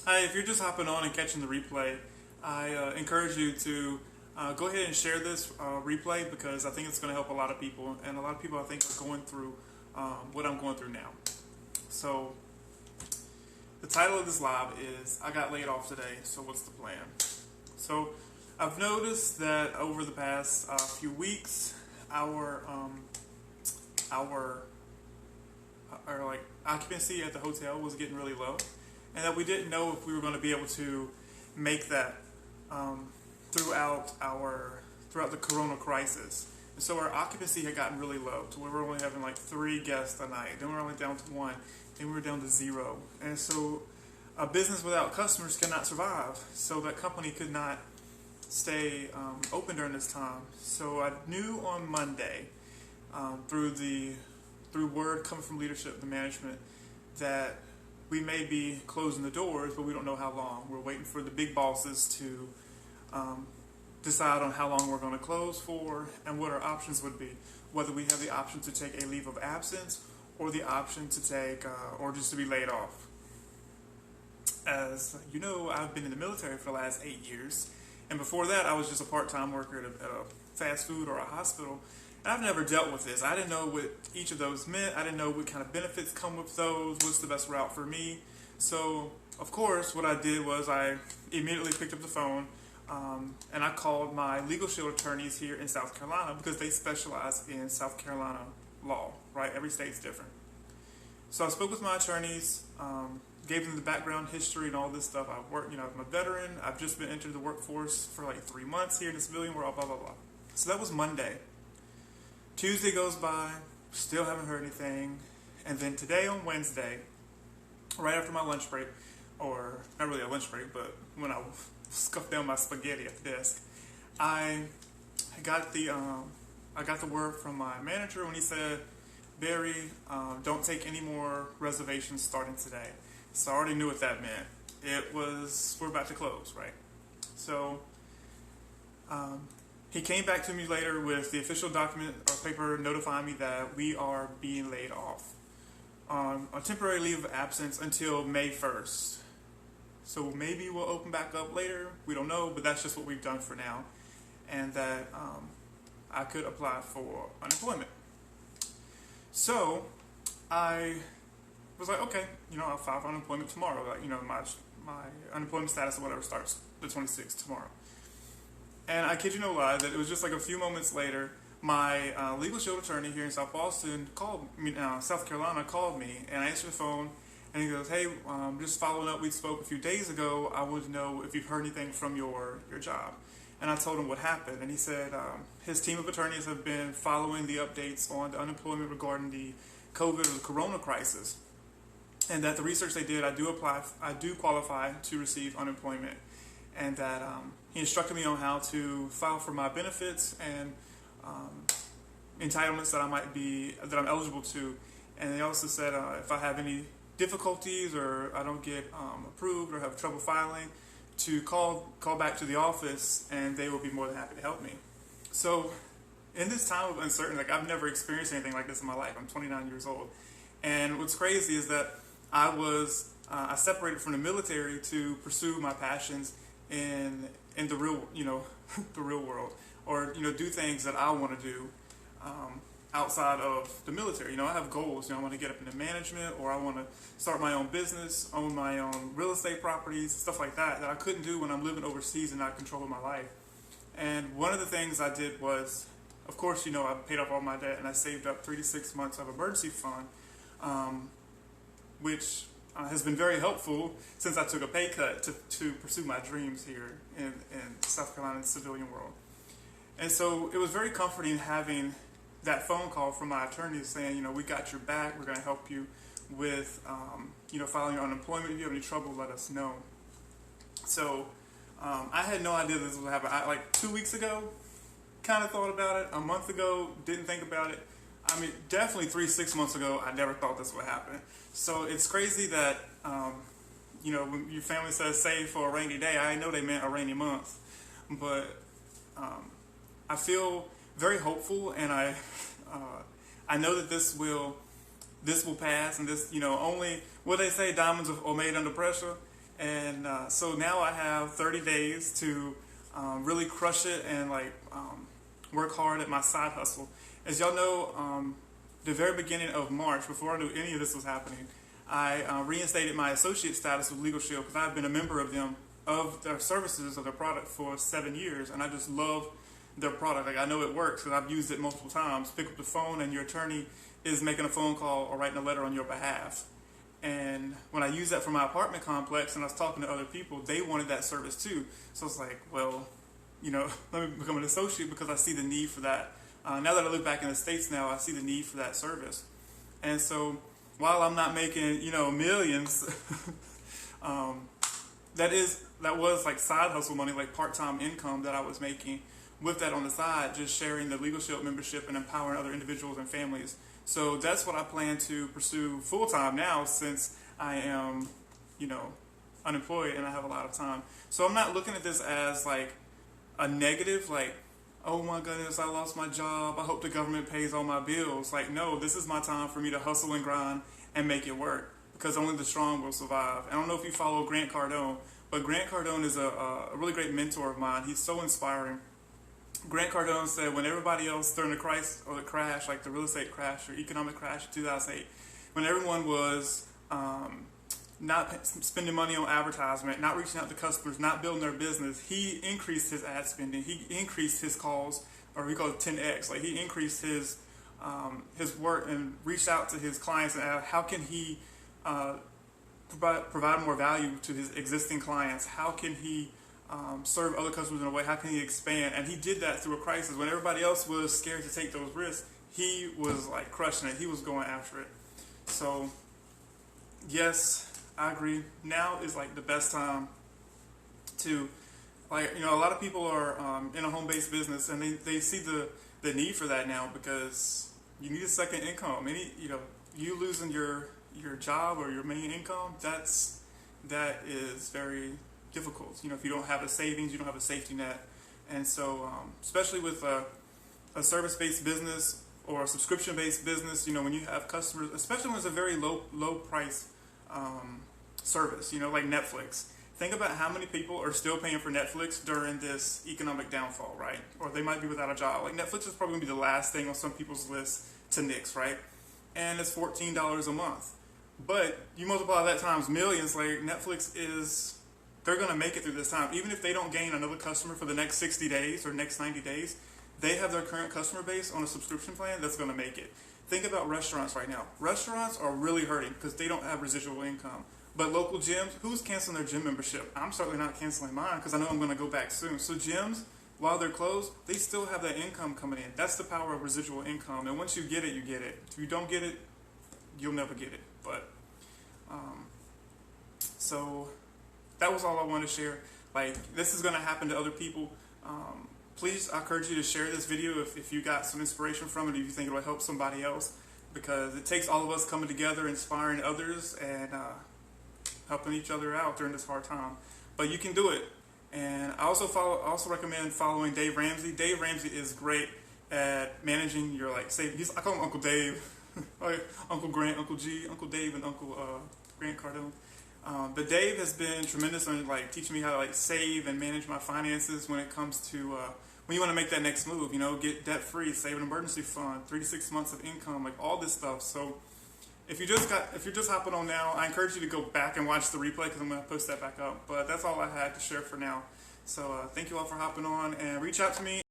Hi, if you're just hopping on and catching the replay, I encourage you to go ahead and share this replay because I think it's going to help a lot of people, and a lot of people I think are going through what I'm going through now. So, the title of this live is I Got Laid Off Today, so what's the plan? So, I've noticed that over the past few weeks, our like occupancy at the hotel was getting really low, and that we didn't know if we were going to be able to make that throughout the Corona crisis. And so our occupancy had gotten really low to where we were only having like 3 guests a night. Then we were only down to 1. Then we were down to 0. And so a business without customers cannot survive. So that company could not stay open during this time. So I knew on Monday through word coming from leadership, the management, that we may be closing the doors, but we don't know how long. We're waiting for the big bosses to decide on how long we're going to close for and what our options would be. Whether we have the option to take a leave of absence or the option to take, or just to be laid off. As you know, I've been in the military for the last 8 years. And before that, I was just a part-time worker at a fast food or a hospital. And I've never dealt with this. I didn't know what each of those meant. I didn't know what kind of benefits come with those. What's the best route for me? So, of course, what I did was I immediately picked up the phone and I called my legal shield attorneys here in South Carolina because they specialize in South Carolina law, right? Every state's different. So I spoke with my attorneys, gave them the background history and all this stuff. I've worked, I'm a veteran. I've just been entered the workforce for like 3 months here in the civilian world, blah, blah, blah. So that was Monday. Tuesday goes by, still haven't heard anything. And then today on Wednesday, right after my lunch break, or not really a lunch break, but when I scuffed down my spaghetti at the desk, I got the word from my manager when he said, Barry, don't take any more reservations starting today. So I already knew what that meant. We're about to close, right? So he came back to me later with the official document or paper notifying me that we are being laid off on a temporary leave of absence until May 1st. So maybe we'll open back up later. We don't know, but that's just what we've done for now. And that I could apply for unemployment. So I was like, okay, I'll file for unemployment tomorrow. Like, my unemployment status or whatever starts the 26th tomorrow. And I kid you no lie, that it was just like a few moments later, my legal shield attorney here in South South Carolina called me, and I answered the phone, and he goes, hey, just following up, we spoke a few days ago, I want to know if you've heard anything from your job. And I told him what happened, and he said his team of attorneys have been following the updates on the unemployment regarding the COVID or the Corona crisis, and that the research they did, I do qualify to receive unemployment, and that he instructed me on how to file for my benefits and entitlements that I'm eligible to. And they also said if I have any difficulties or I don't get approved or have trouble filing, to call back to the office and they will be more than happy to help me. So in this time of uncertainty, like I've never experienced anything like this in my life. I'm 29 years old. And what's crazy is that I separated from the military to pursue my passions in the real, the real world, or do things that I want to do outside of the military. I have goals. I want to get up into management, or I want to start my own business, own my own real estate properties, stuff like that I couldn't do when I'm living overseas and not controlling my life. And one of the things I did was, of course, I paid off all my debt and I saved up 3 to 6 months of emergency fund, which has been very helpful since I took a pay cut to pursue my dreams here in South Carolina, the civilian world. And so it was very comforting having that phone call from my attorney saying, we got your back, we're going to help you with, filing your unemployment. If you have any trouble, let us know. So I had no idea this would happen. Like 2 weeks ago, kind of thought about it. A month ago, didn't think about it. I mean, definitely 6 months ago, I never thought this would happen. So it's crazy that, when your family says save for a rainy day, I know they meant a rainy month. But I feel very hopeful, and I know that this will pass, and this, only what they say, diamonds are made under pressure. And so now I have 30 days to really crush it and work hard at my side hustle. As y'all know, the very beginning of March, before I knew any of this was happening, I reinstated my associate status with Legal Shield because I've been a member of them, of their services, of their product for 7 years, and I just love their product. Like, I know it works because I've used it multiple times. Pick up the phone and your attorney is making a phone call or writing a letter on your behalf. And when I used that for my apartment complex and I was talking to other people, they wanted that service too. So I was like, well, let me become an associate because I see the need for that. Now that I live back in the States now, I see the need for that service. And so while I'm not making, millions, that was like side hustle money, like part-time income that I was making with that on the side, just sharing the Legal Shield membership and empowering other individuals and families. So that's what I plan to pursue full-time now, since I am, unemployed and I have a lot of time. So I'm not looking at this as like a negative, like, oh my goodness, I lost my job, I hope the government pays all my bills. Like, no, this is my time for me to hustle and grind and make it work, because only the strong will survive. I don't know if you follow Grant Cardone, but Grant Cardone is a really great mentor of mine. He's so inspiring. Grant Cardone said when everybody else during the crisis or the crash, like the real estate crash or economic crash of 2008, when everyone was not spending money on advertisement, not reaching out to customers, not building their business, he increased his ad spending. He increased his calls, or we call it 10x. Like, he increased his work and reached out to his clients and asked how can he provide more value to his existing clients. How can he serve other customers in a way? How can he expand? And he did that through a crisis. When everybody else was scared to take those risks, he was like crushing it. He was going after it. So yes, I agree. Now is like the best time to, a lot of people are in a home-based business, and they see the need for that now, because you need a second income. You losing your job or your main income, that is very difficult. If you don't have a savings, you don't have a safety net. And so especially with a service-based business or a subscription-based business, when you have customers, especially when it's a very low price service, like Netflix. Think about how many people are still paying for Netflix during this economic downfall, right? Or they might be without a job. Like, Netflix is probably going to be the last thing on some people's list to nix, right? And it's $14 a month. But you multiply that times millions, like, Netflix they're going to make it through this time. Even if they don't gain another customer for the next 60 days or next 90 days, they have their current customer base on a subscription plan that's going to make it. Think about restaurants right now. Restaurants are really hurting because they don't have residual income. But local gyms, who's canceling their gym membership? I'm certainly not canceling mine because I know I'm going to go back soon. So gyms, while they're closed, they still have that income coming in. That's the power of residual income. And once you get it, you get it. If you don't get it, you'll never get it. But so that was all I wanted to share. Like, this is going to happen to other people. Please, I encourage you to share this video if you got some inspiration from it, if you think it will help somebody else, because it takes all of us coming together, inspiring others, and helping each other out during this hard time. But you can do it. And I also recommend following Dave Ramsey. Dave Ramsey is great at managing your savings. I call him Uncle Dave, Uncle Grant, Uncle G, Uncle Dave, and Uncle Grant Cardone. But Dave has been tremendous on teaching me how to save and manage my finances when it comes to when you want to make that next move. Get debt free, save an emergency fund, 3 to 6 months of income, all this stuff. So if you're just hopping on now, I encourage you to go back and watch the replay because I'm going to post that back up. But that's all I had to share for now. So thank you all for hopping on, and reach out to me.